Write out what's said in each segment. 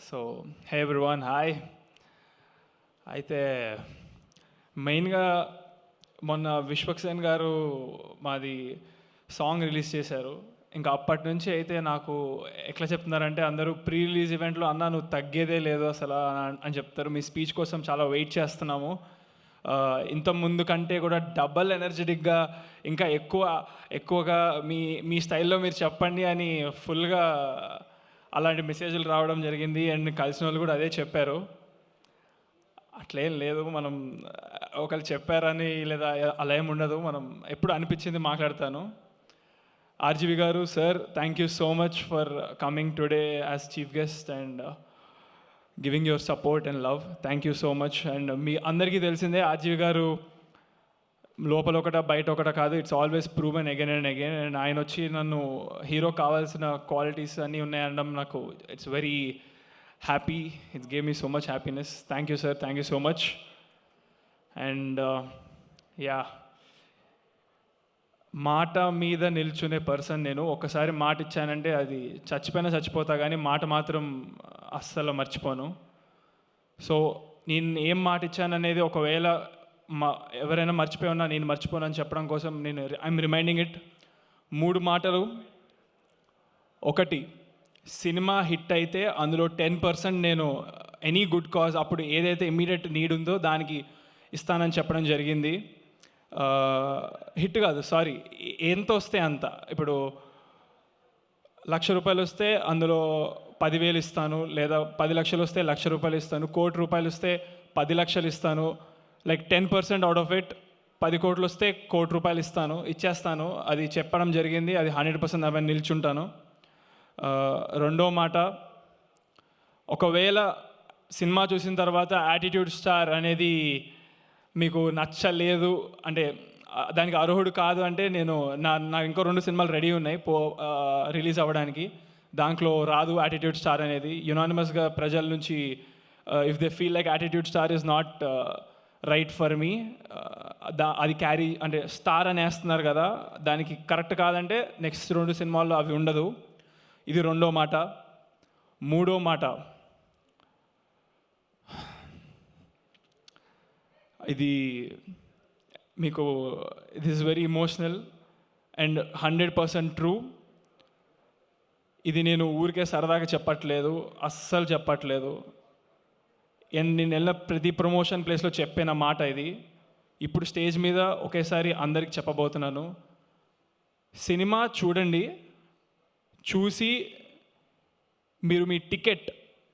So hey everyone, hi. అయితే మెయిన్గా మొన్న విశ్వక్సేన్ గారు మాది సాంగ్ రిలీజ్ చేశారు. ఇంకా అప్పటి నుంచి అయితే నాకు ఎట్లా చెప్తున్నారంటే అందరూ ప్రీ రిలీజ్ ఈవెంట్లో అన్నా నువ్వు తగ్గేదే లేదు అసలు అని చెప్తారు. మీ స్పీచ్ కోసం చాలా వెయిట్ చేస్తున్నాము. ఇంత ముందు కంటే కూడా డబల్ ఎనర్జెటిక్గా ఇంకా ఎక్కువగా మీ మీ స్టైల్లో మీరు చెప్పండి అని ఫుల్గా అలాంటి మెసేజ్లు రావడం జరిగింది. అండ్ కలిసిన వాళ్ళు కూడా అదే చెప్పారు. అట్లేం లేదు, మనం ఒకళ్ళు చెప్పారని లేదా అలా ఏమి ఉండదు. మనం ఎప్పుడు అనిపించింది మాట్లాడతాను. ఆర్జీవి గారు, sir, thank you so much for coming today as chief guest and giving your support and love. Thank you so much. And మీ అందరికీ తెలిసిందే ఆర్జీవి గారు లోపల ఒకట బయట ఒకట కాదు, it's always proven again and again. And ఆయన వచ్చి నన్ను హీరో కావాల్సిన క్వాలిటీస్ అన్నీ ఉన్నాయనడం నాకు it's very happy. It's gave me so much happiness. Thank you sir, thank you so much. And yeah, మాట మీద నిల్చునే పర్సన్ నేను. ఒకసారి మాట ఇచ్చానంటే అది చచ్చిపోయినా చచ్చిపోతా, కానీ మాట మాత్రం అస్సలు మర్చిపోను. సో నేను ఏం మాట ఇచ్చాననేది ఒకవేళ ఎవరైనా మర్చిపోయి ఉన్నా నేను మర్చిపోను అని చెప్పడం కోసం నేను ఐఎమ్ రిమైండింగ్ ఇట్. 3 మాటలు. ఒకటి, సినిమా హిట్ అయితే అందులో 10% నేను ఎనీ గుడ్ కాజ్, అప్పుడు ఏదైతే ఇమ్మీడియట్ నీడ్ ఉందో దానికి ఇస్తానని చెప్పడం జరిగింది. హిట్ కాదు, సారీ, ఎంత వస్తే అంత. ఇప్పుడు ₹1,00,000 వస్తే అందులో 10,000 ఇస్తాను, లేదా 10 లక్షలు వస్తే ₹1,00,000 ఇస్తాను, ₹1,00,000 వస్తే 10 లక్షలు ఇస్తాను. Like 10% out of it. 10 కోట్లు వస్తే ₹1,00,000 ఇస్తాను, ఇచ్చేస్తాను. అది చెప్పడం జరిగింది. అది 100% అవన్నీ నిల్చుంటాను. రెండో మాట, ఒకవేళ సినిమా చూసిన తర్వాత యాటిట్యూడ్ స్టార్ అనేది మీకు నచ్చలేదు అంటే, దానికి అర్హుడు కాదు అంటే, నాకు ఇంకో 2 సినిమాలు రెడీ ఉన్నాయి రిలీజ్ అవ్వడానికి. దాంట్లో రాదు యాటిట్యూడ్ స్టార్ అనేది. యునానిమస్గా ప్రజల నుంచి if they feel like attitude star is not right for me, అది క్యారీ అంటే స్టార్ అని వేస్తున్నారు కదా, దానికి కరెక్ట్ కాదంటే నెక్స్ట్ 2 సినిమాల్లో అవి ఉండదు. ఇది రెండో మాట. మూడో మాట, ఇది మీకు it is very emotional and 100% true. ఇది నేను ఊరికే సరదాగా చెప్పట్లేదు, అస్సలు చెప్పట్లేదు. నేను వెళ్ళిన ప్రతి ప్రమోషన్ ప్లేస్లో చెప్పిన మాట ఇది. ఇప్పుడు స్టేజ్ మీద ఒకేసారి అందరికి చెప్పబోతున్నాను. సినిమా చూడండి, చూసి మీరు మీ టికెట్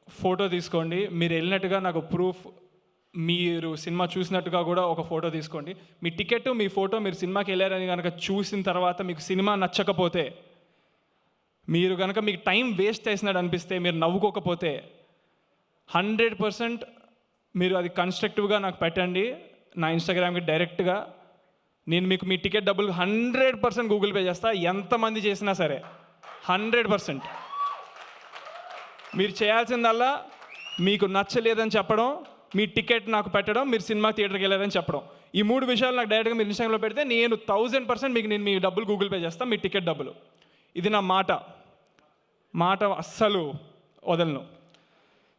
ఫోటో తీసుకోండి. మీరు వెళ్ళినట్టుగా నాకు ప్రూఫ్, మీరు సినిమా చూసినట్టుగా కూడా ఒక ఫోటో తీసుకోండి. మీ టికెట్, మీ ఫోటో, మీరు సినిమాకి వెళ్ళారని కనుక చూసిన తర్వాత మీకు సినిమా నచ్చకపోతే, మీరు కనుక మీకు టైం వేస్ట్ చేసినట్టు అనిపిస్తే, మీరు నవ్వుకోకపోతే 100% మీరు అది కన్స్ట్రక్టివ్గా నాకు పెట్టండి నా ఇన్స్టాగ్రామ్కి డైరెక్ట్గా. నేను మీకు మీ టికెట్ డబ్బులు 100% గూగుల్ పే చేస్తా, ఎంతమంది చేసినా సరే. 100%. మీరు చేయాల్సిందల్లా మీకు నచ్చలేదని చెప్పడం, మీ టికెట్ నాకు పెట్టడం, మీరు సినిమా థియేటర్కి వెళ్ళారని చెప్పడం. ఈ 3 విషయాలు నాకు డైరెక్ట్గా మీరు ఇన్స్టాగ్రామ్లో పెడితే నేను 1000% మీకు నేను మీ డబ్బులు గూగుల్ పే చేస్తాను, మీ టికెట్ డబ్బులు. ఇది నా మాట అస్సలు వదలను.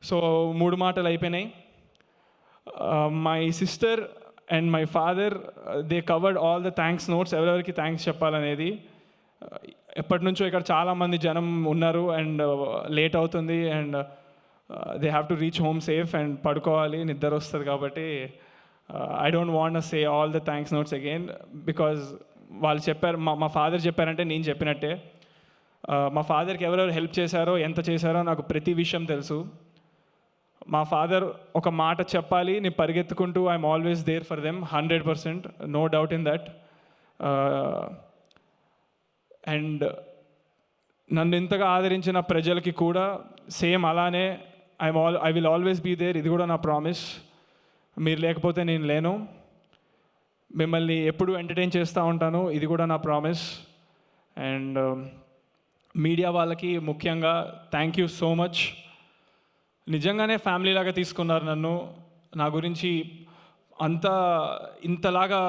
సో 3 మాటలు అయిపోయినాయి. My sister and my father, they covered all the thanks notes. ఎవరెవరికి థ్యాంక్స్ చెప్పాలనేది. ఎప్పటి నుంచో ఇక్కడ చాలామంది జనం ఉన్నారు అండ్ లేట్ అవుతుంది and they have to reach home safe and పడుకోవాలి, నిద్ర వస్తుంది. కాబట్టి I don't want say all the thanks notes again, because వాళ్ళు చెప్పారు, మా ఫాదర్ చెప్పారంటే నేను చెప్పినట్టే. మా ఫాదర్కి ఎవరెవరు హెల్ప్ చేశారో, ఎంత చేశారో నాకు ప్రతి విషయం తెలుసు. మా ఫాదర్ ఒక మాట చెప్పాలి, నేను పరిగెత్తుకుంటూ I'm always there for them, 100%, no doubt in that. And నన్ను ఇంతగా ఆదరించిన ప్రజలకి కూడా సేమ్ అలానే I will always be there. ఇది కూడా నా ప్రామిస్. మీరు లేకపోతే నేను లేను. మిమ్మల్ని ఎప్పుడు ఎంటర్టైన్ చేస్తూ ఉంటాను, ఇది కూడా నా ప్రామిస్. అండ్ మీడియా వాళ్ళకి ముఖ్యంగా థ్యాంక్ యూ సో మచ్. నిజంగానే ఫ్యామిలీ లాగా తీసుకున్నారు నన్ను. నా గురించి ఇంతలాగా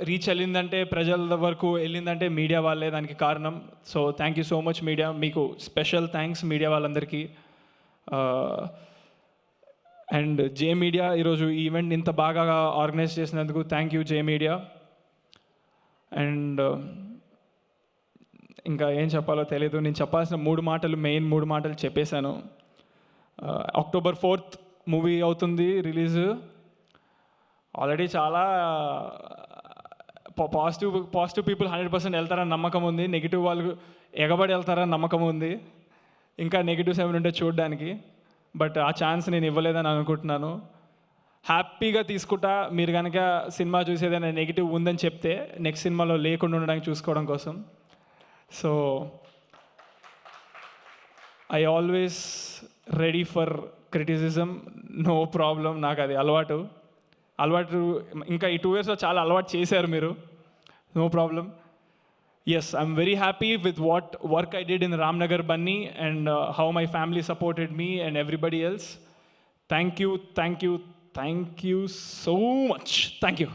రీచ్ వెళ్ళిందంటే, ప్రజల వరకు వెళ్ళిందంటే మీడియా వాళ్ళే దానికి కారణం. So thank you so much media. మీకు స్పెషల్ థ్యాంక్స్ మీడియా వాళ్ళందరికీ. అండ్ జే మీడియా ఈరోజు ఈ ఈవెంట్ ఇంత బాగా ఆర్గనైజ్ చేసినందుకు thank you J media. And ఇంకా ఏం చెప్పాలో తెలియదు, నేను చెప్పాల్సిన మెయిన్ మూడు మాటలు చెప్పేశాను. October 4th మూవీ అవుతుంది రిలీజ్. ఆల్రెడీ చాలా పాజిటివ్ పీపుల్ 100% వెళ్తారని నమ్మకం ఉంది, నెగిటివ్ వాళ్ళు ఎగబడి వెళ్తారని నమ్మకం ఉంది. ఇంకా నెగిటివ్స్ ఏమైనా ఉంటే చూడడానికి, బట్ ఆ ఛాన్స్ నేను ఇవ్వలేదని అనుకుంటున్నాను. హ్యాపీగా తీసుకుంటా మీరు కనుక సినిమా చూసేదైనా నెగిటివ్ ఉందని చెప్తే నెక్స్ట్ సినిమాలో లేకుండా ఉండడానికి చూసుకోవడం కోసం. So I always ready for criticism, no problem. నాకు అది అలవాటు. ఇంకా ఈ 2 yearsలో చాలా అలవాటు చేశారు మీరు, no problem. Yes, I'm very happy with what work I did in Ramnagar Bunny and how my family supported me and everybody else. Thank you so much. Thank you.